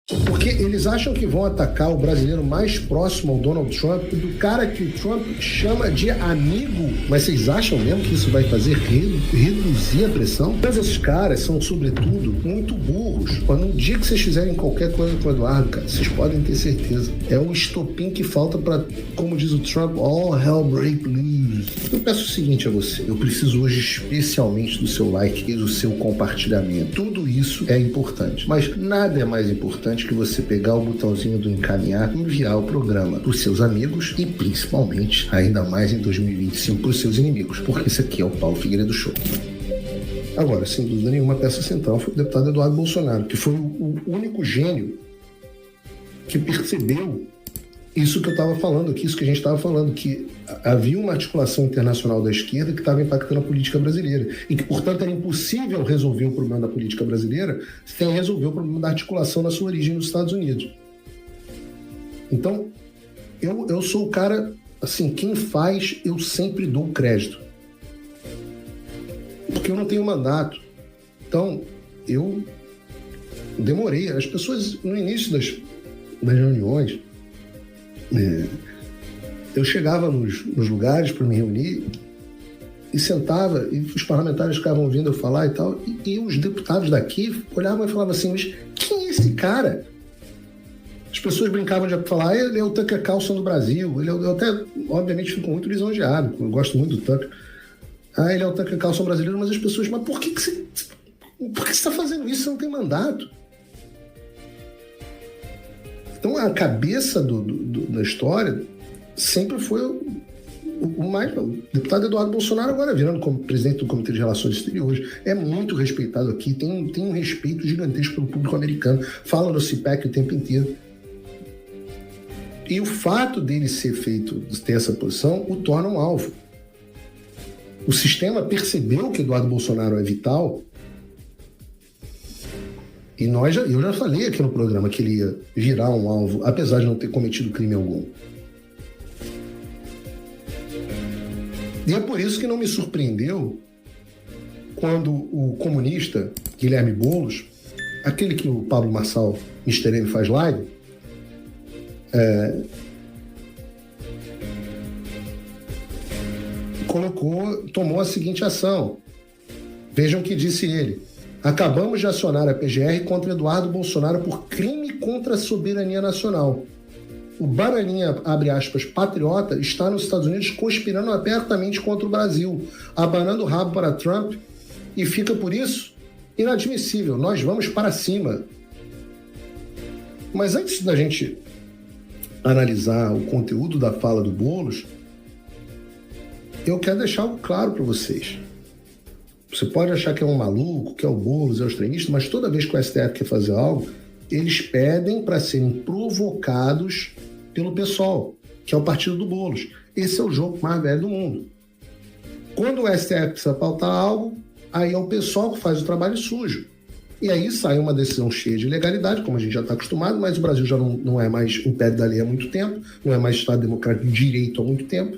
Porque eles acham que vão atacar o brasileiro mais próximo ao Donald Trump, do cara que o Trump chama de amigo. Mas vocês acham mesmo que isso vai fazer reduzir a pressão? Mas esses caras são, sobretudo, muito burros. Quando um dia que vocês fizerem qualquer coisa com o Eduardo, cara, vocês podem ter certeza. É o estopim que falta para, como diz o Trump, all hell break loose. Eu peço o seguinte a você. Eu preciso hoje especialmente do seu like e do seu compartilhamento. Tudo isso é importante. Mas nada é mais importante que você pegar o botãozinho do encaminhar e enviar o programa para os seus amigos e principalmente, ainda mais em 2025, para os seus inimigos, porque esse aqui é o Paulo Figueiredo Show. Agora, sem dúvida nenhuma, a peça central foi o deputado Eduardo Bolsonaro, que foi o único gênio que percebeu isso que eu estava falando aqui, isso que a gente estava falando, que havia uma articulação internacional da esquerda que estava impactando a política brasileira e que, portanto, era impossível resolver o problema da política brasileira sem resolver o problema da articulação na sua origem nos Estados Unidos. Então, eu sou o cara, assim, quem faz, eu sempre dou crédito. Porque eu não tenho mandato. Então, eu demorei. As pessoas, no início das reuniões, eu chegava nos lugares para me reunir e sentava, e os parlamentares ficavam ouvindo eu falar e tal, e os deputados daqui olhavam e falavam assim, mas quem é esse cara? As pessoas brincavam de falar, ele é o Tucker Carlson do Brasil, eu até, obviamente, fico muito lisonjeado, eu gosto muito do Tucker. Ele é o Tucker Carlson brasileiro, mas as pessoas, mas por que você está fazendo isso? Você não tem mandato. Então, a cabeça da história sempre foi o deputado Eduardo Bolsonaro, agora virando como presidente do Comitê de Relações Exteriores. É muito respeitado aqui, tem um respeito gigantesco pelo público americano. Fala no CPAC o tempo inteiro. E o fato dele ter essa posição, o torna um alvo. O sistema percebeu que Eduardo Bolsonaro é vital. E eu já falei aqui no programa que ele ia virar um alvo, apesar de não ter cometido crime algum. E é por isso que não me surpreendeu quando o comunista Guilherme Boulos, aquele que o Pablo Marçal Mr. M faz live, tomou a seguinte ação. Vejam o que disse ele. Acabamos de acionar a PGR contra Eduardo Bolsonaro por crime contra a soberania nacional. O bananinha, abre aspas, patriota, está nos Estados Unidos conspirando abertamente contra o Brasil, abanando o rabo para Trump e fica, por isso, inadmissível. Nós vamos para cima. Mas antes da gente analisar o conteúdo da fala do Boulos, eu quero deixar algo claro para vocês. Você pode achar que é um maluco, que é o Boulos, é o extremista, mas toda vez que o STF quer fazer algo, eles pedem para serem provocados pelo PSOL, que é o partido do Boulos. Esse é o jogo mais velho do mundo. Quando o STF precisa pautar algo, aí é o PSOL que faz o trabalho sujo. E aí sai uma decisão cheia de ilegalidade, como a gente já está acostumado, mas o Brasil já não é mais império da lei há muito tempo, não é mais Estado democrático de direito há muito tempo,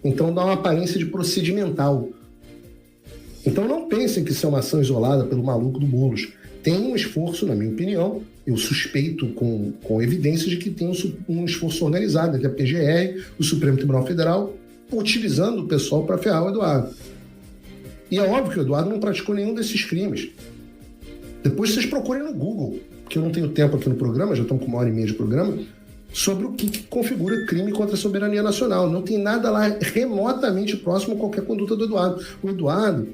então dá uma aparência de procedimental. Então não pensem que isso é uma ação isolada pelo maluco do Boulos. Tem um esforço, na minha opinião, eu suspeito com evidências de que tem um esforço organizado entre a PGR, o Supremo Tribunal Federal, utilizando o pessoal para ferrar o Eduardo. E é óbvio que o Eduardo não praticou nenhum desses crimes. Depois vocês procurem no Google, porque eu não tenho tempo aqui no programa, já estamos com 1h30 de programa, sobre o que configura crime contra a soberania nacional. Não tem nada lá remotamente próximo a qualquer conduta do Eduardo. O Eduardo,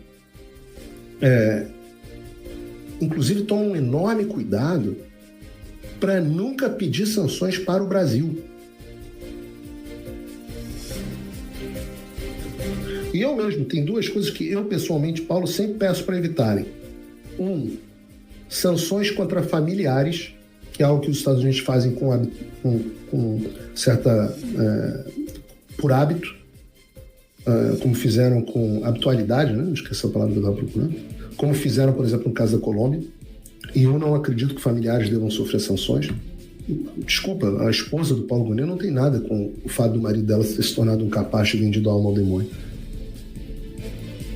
inclusive, toma um enorme cuidado para nunca pedir sanções para o Brasil. E eu mesmo, tem duas coisas que eu, pessoalmente, Paulo, sempre peço para evitarem. Sanções contra familiares, que é algo que os Estados Unidos fazem com certa... por hábito, como fizeram com habitualidade, né? Não esqueci a palavra que eu estava procurando. Como fizeram, por exemplo, no caso da Colômbia. E eu não acredito que familiares devam sofrer sanções. Desculpa, a esposa do Paulo Gonet não tem nada com o fato do marido dela ter se tornado um capacho vendido à alma ao demônio.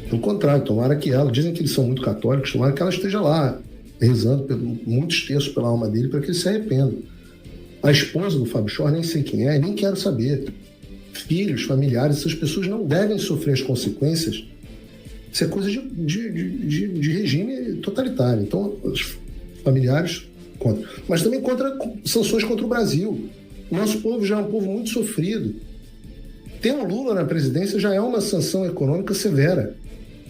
Pelo contrário, tomara que ela... Dizem que eles são muito católicos, tomara que ela esteja lá rezando muitos textos pela alma dele para que ele se arrependa. A esposa do Fábio Shor, nem sei quem é, nem quero saber. Filhos, familiares, essas pessoas não devem sofrer as consequências. Isso é coisa de regime totalitário. Então, os familiares contra. Mas também contra sanções contra o Brasil. Nosso povo já é um povo muito sofrido. Ter um Lula na presidência já é uma sanção econômica severa.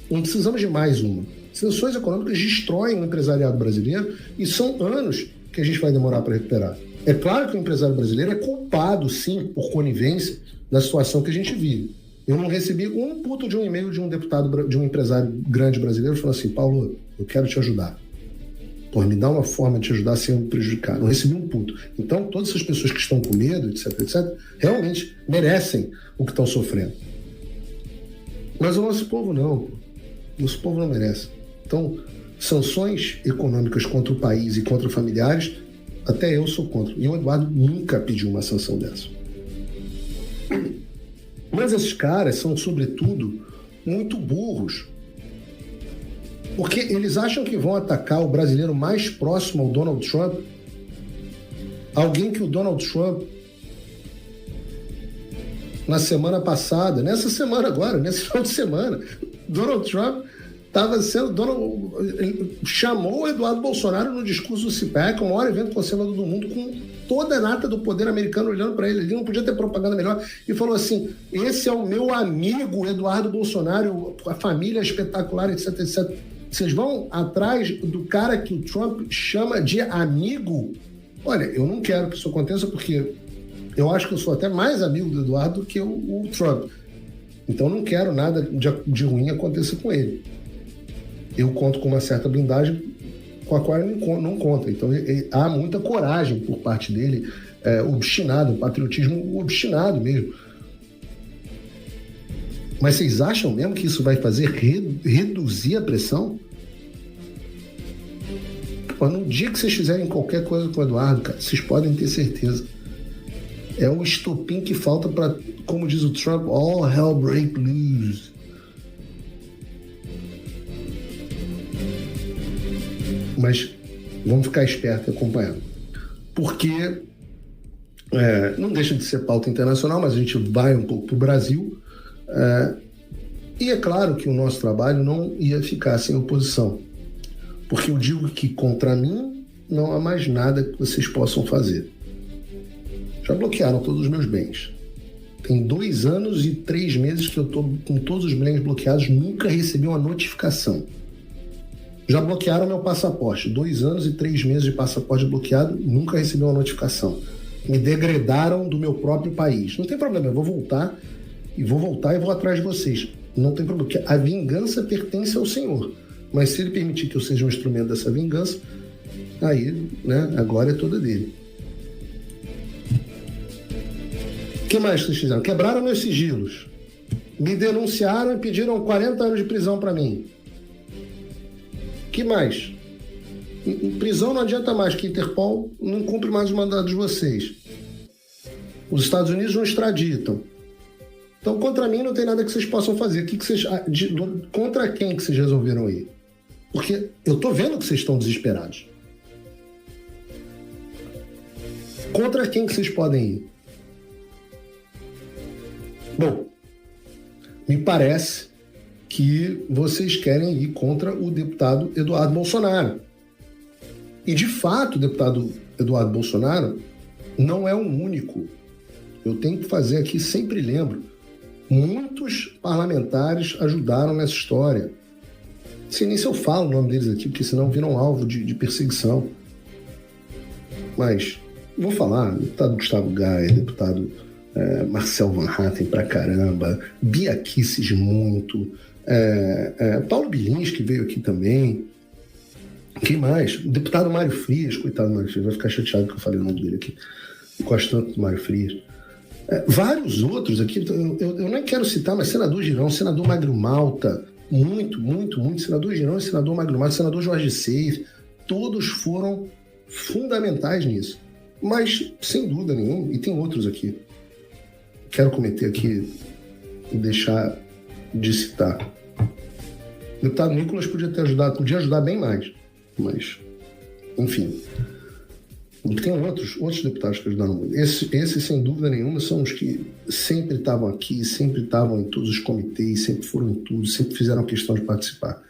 Não precisamos de mais uma. Sanções econômicas destroem o empresariado brasileiro e são anos que a gente vai demorar para recuperar. É claro que o empresário brasileiro é culpado, sim, por conivência da situação que a gente vive. Eu não recebi um puto de um e-mail de um deputado, de um empresário grande brasileiro falando assim: Paulo, eu quero te ajudar. Pô, me dá uma forma de te ajudar sem me prejudicar. Não recebi um puto. Então, todas essas pessoas que estão com medo, etc., realmente merecem o que estão sofrendo. Mas o nosso povo não. O nosso povo não merece. Então, sanções econômicas contra o país e contra familiares, até eu sou contra. E o Eduardo nunca pediu uma sanção dessa. Mas esses caras são, sobretudo, muito burros. Porque eles acham que vão atacar o brasileiro mais próximo ao Donald Trump, alguém que o Donald Trump, na semana passada, nessa semana agora, nesse final de semana, Donald Trump estava sendo... ele chamou o Eduardo Bolsonaro no discurso do CPAC, o maior evento conservador do mundo, com toda a nata do poder americano olhando para ele. Ele não podia ter propaganda melhor. E falou assim: esse é o meu amigo Eduardo Bolsonaro, a família espetacular, etc, etc. Vocês vão atrás do cara que o Trump chama de amigo? Olha, eu não quero que isso aconteça, porque eu acho que eu sou até mais amigo do Eduardo do que o Trump. Então não quero nada de ruim acontecer com ele. Eu conto com uma certa blindagem com a qual ele não conta. Então há muita coragem por parte dele, obstinado, um patriotismo obstinado mesmo. Mas vocês acham mesmo que isso vai fazer reduzir a pressão? Pô, no dia que vocês fizerem qualquer coisa com o Eduardo, cara, vocês podem ter certeza. É o estopim que falta para, como diz o Trump, all hell break loose. Mas vamos ficar espertos e acompanhando. Porque não deixa de ser pauta internacional, mas a gente vai um pouco para o Brasil. E é claro que o nosso trabalho não ia ficar sem oposição, porque eu digo que contra mim não há mais nada que vocês possam fazer. Já bloquearam todos os meus bens. Tem 2 anos e 3 meses que eu estou com todos os bens bloqueados, nunca recebi uma notificação. Já bloquearam meu passaporte, 2 anos e 3 meses de passaporte bloqueado, nunca recebi uma notificação. Me degradaram do meu próprio país. Não tem problema, eu vou voltar e vou atrás de vocês. Não tem problema, porque a vingança pertence ao Senhor. Mas se ele permitir que eu seja um instrumento dessa vingança, aí, né, a glória é toda dele. O que mais vocês fizeram? Quebraram meus sigilos. Me denunciaram e pediram 40 anos de prisão para mim. O que mais? Em prisão não adianta mais, que Interpol não cumpre mais o mandato de vocês. Os Estados Unidos não extraditam. Então, contra mim não tem nada que vocês possam fazer. Contra quem que vocês resolveram ir? Porque eu tô vendo que vocês estão desesperados. Contra quem que vocês podem ir? Bom, me parece que vocês querem ir contra o deputado Eduardo Bolsonaro. E, de fato, o deputado Eduardo Bolsonaro não é o único. Eu tenho que fazer aqui, sempre lembro, muitos parlamentares ajudaram nessa história. Não sei nem se eu falo o nome deles aqui, porque senão viram alvo de perseguição. Mas vou falar: deputado Gustavo Gaia, deputado Marcel Van Hatten pra caramba, Bia Kicis muito, Paulo Bilins, que veio aqui também. Quem mais? O deputado Mário Frias, coitado do Mário Frias, vai ficar chateado que eu falei o nome dele aqui. Eu gosto tanto do Mário Frias. Vários outros aqui, eu nem quero citar, mas senador Girão, senador Magro Malta, muito, senador Girão e senador Magro Malta, senador Jorge Seif, todos foram fundamentais nisso. Mas, sem dúvida nenhuma, e tem outros aqui, quero cometer aqui e deixar de citar. O deputado Nicolas podia ajudar bem mais, mas enfim. Tem outros deputados que ajudaram muito. Esses, sem dúvida nenhuma, são os que sempre estavam aqui, sempre estavam em todos os comitês, sempre foram em tudo, sempre fizeram questão de participar.